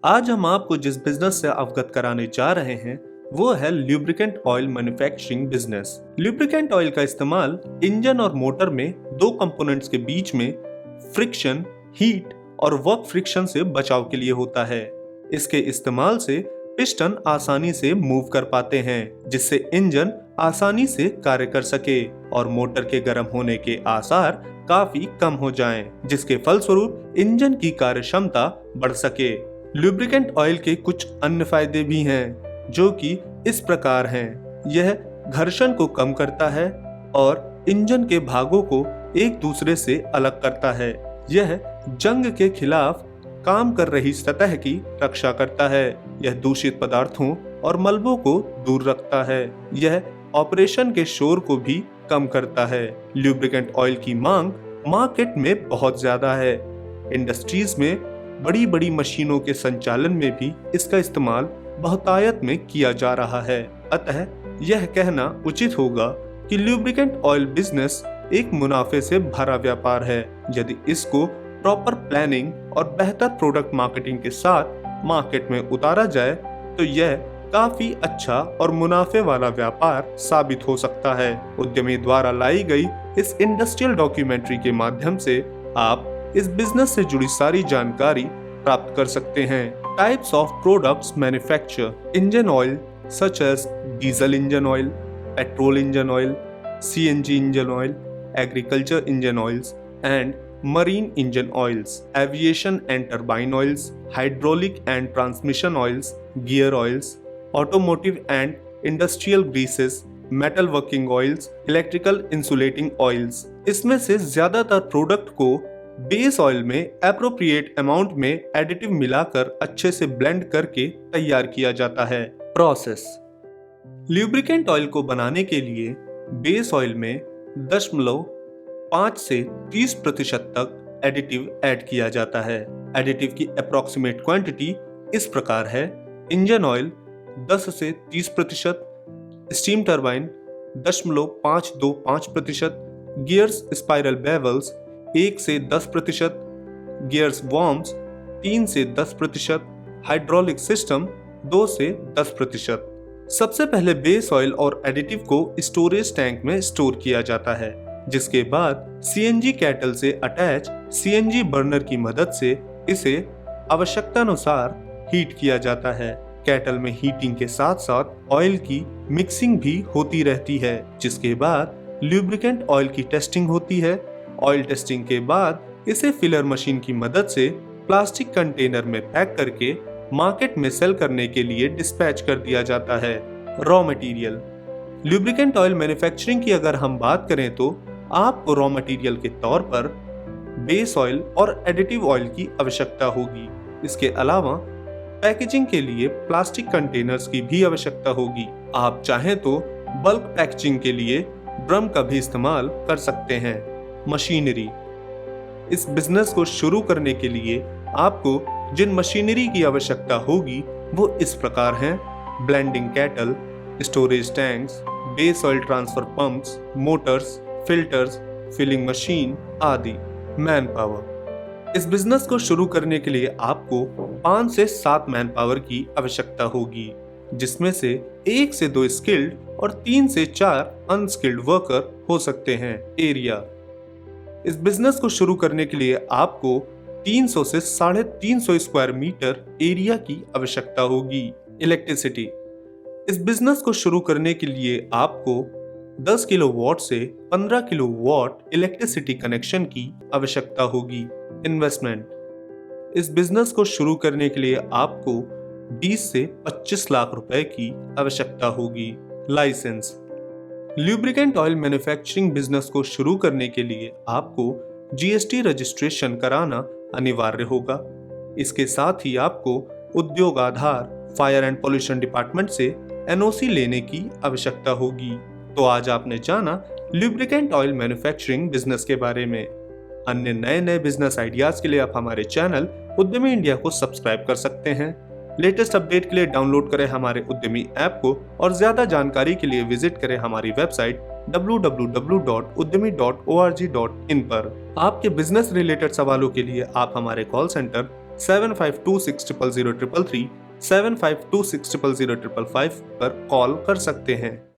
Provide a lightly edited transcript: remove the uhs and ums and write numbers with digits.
आज हम आपको जिस बिजनेस से अवगत कराने जा रहे हैं वो है lubricant oil manufacturing business. Lubricant oil का इस्तेमाल इंजन और मोटर में दो कंपोनेंट्स के बीच में फ्रिक्शन, हीट और वर्क फ्रिक्शन से बचाव के लिए होता है। इसके इस्तेमाल से पिस्टन आसानी से मूव कर पाते हैं, जिससे इंजन आसानी से कार्य कर सके और मोटर के गर्म होने के आसार काफी कम हो जाएं, जिसके फलस्वरूप इंजन की कार्य क्षमता बढ़ सके। लुब्रिकेंट ऑयल के कुछ अन्य फायदे भी हैं, जो कि इस प्रकार हैं। यह घर्षण को कम करता है और इंजन के भागों को एक दूसरे से अलग करता है। यह जंग के खिलाफ काम कर रही सतह की रक्षा करता है। यह दूषित पदार्थों और मलबों को दूर रखता है। यह ऑपरेशन के शोर को भी कम करता है। लुब्रिकेंट ऑयल की मांग मार्केट में बहुत ज्यादा है। इंडस्ट्रीज में बड़ी बड़ी मशीनों के संचालन में भी इसका इस्तेमाल बहुतायत में किया जा रहा है। अतः यह कहना उचित होगा कि लुब्रिकेंट ऑयल बिजनेस एक मुनाफे से भरा व्यापार है। यदि इसको प्रॉपर प्लानिंग और बेहतर प्रोडक्ट मार्केटिंग के साथ मार्केट में उतारा जाए तो यह काफी अच्छा और मुनाफे वाला व्यापार साबित हो सकता है। उद्यमी द्वारा लाई गई इस इंडस्ट्रियल डॉक्यूमेंट्री के माध्यम से आप इस बिजनेस से जुड़ी सारी जानकारी प्राप्त कर सकते हैं। Types of products manufacture engine oil such as diesel engine oil, petrol engine oil, CNG engine oil, agriculture engine oils and marine engine oils, aviation and turbine oils, hydraulic and transmission oils, gear oils, automotive and industrial greases, metal working oils, electrical insulating oils। इसमें से ज्यादातर product को base oil में appropriate amount में additive मिलाकर अच्छे से blend करके तैयार किया जाता है। प्रोसेस लुब्रिकेंट ऑयल को बनाने के लिए बेस ऑयल में 0.5 से 30% तक एडिटिव ऐड किया जाता है। एडिटिव की अप्रॉक्सीमेट क्वांटिटी इस प्रकार है: इंजन ऑयल 10 से 30%, स्टीम टरबाइन 0.525%, गियर्स स्पाइरल बेवल्स 1 से 10%, गियर्स वॉर्म्स 3 से 10%, हाइड्रोलिक सिस्टम 2 से 10%। सबसे पहले बेस ऑयल और एडिटिव को स्टोरेज टैंक में स्टोर किया जाता है, जिसके बाद CNG कैटल से अटैच CNG बर्नर की मदद से इसे आवश्यकतानुसार हीट किया जाता है। कैटल में हीटिंग के साथ साथ ऑयल की मिक्सिंग भी होती रहती है, जिसके बाद लुब्रिकेंट ऑयल की टेस्टिंग होती है। ऑयल टेस्टिंग के बाद इसे फिलर मशीन की मदद से प्लास्टिक कंटेनर में पैक करके मार्केट में सेल करने के लिए डिस्पैच कर दिया जाता है। Raw material lubricant oil manufacturing की अगर हम बात करें तो आपको रॉ मटेरियल के तौर पर बेस ऑयल और एडिटिव ऑयल की आवश्यकता होगी। इसके अलावा पैकेजिंग के लिए प्लास्टिक कंटेनर्स की भी आवश्यकता होगी। आप चाहें तो बल्क पैकेजिंग के लिए ड्रम का भी इस्तेमाल कर सकते हैं। मशीनरी इस बिजनेस को शुरू करने के लिए आपको जिन मशीनरी की आवश्यकता होगी वो इस प्रकार हैं: blending kettle, storage tanks, base oil transfer pumps, motors, filters, filling machine आदि। मैन पावर इस बिजनेस को शुरू करने के लिए आपको 5 से 7 मैन पावर की आवश्यकता होगी, जिसमें से 1 से 2 स्किल्ड और 3 से 4 अनस्किल्ड वर्कर हो सकते हैं। एरिया इस बिजनेस को शुरू करने के लिए आपको 300 से 350 स्क्वायर मीटर एरिया की आवश्यकता होगी। इलेक्ट्रिसिटी इस बिजनेस को शुरू करने के लिए आपको 10 किलोवाट से 15 किलोवाट इलेक्ट्रिसिटी कनेक्शन की आवश्यकता होगी। इन्वेस्टमेंट इस बिजनेस को शुरू करने के लिए आपको 20 से 25 लाख रुपए की आवश्यकता होगी। License lubricant oil manufacturing business को शुरू करने के लिए आपको GST रजिस्ट्रेशन कराना अनिवार्य होगा। इसके साथ ही आपको उद्योग आधार, फायर एंड पॉल्यूशन डिपार्टमेंट से NOC लेने की आवश्यकता होगी। तो आज आपने जाना लुब्रिकेंट ऑयल मैन्युफैक्चरिंग बिजनेस के बारे में। अन्य नए बिजनेस आइडियाज के लिए आप हमारे चैनल उद्यमी इंडिया को सब्सक्राइब कर सकते हैं। लेटेस्ट अपडेट के लिए डाउनलोड करें हमारे उद्यमी ऐप को और ज्यादा जानकारी के लिए विजिट करें हमारी वेबसाइट www.udyami.org.in पर। आपके बिजनेस रिलेटेड सवालों के लिए आप हमारे कॉल सेंटर 75260033, 75260055 पर कॉल कर सकते हैं।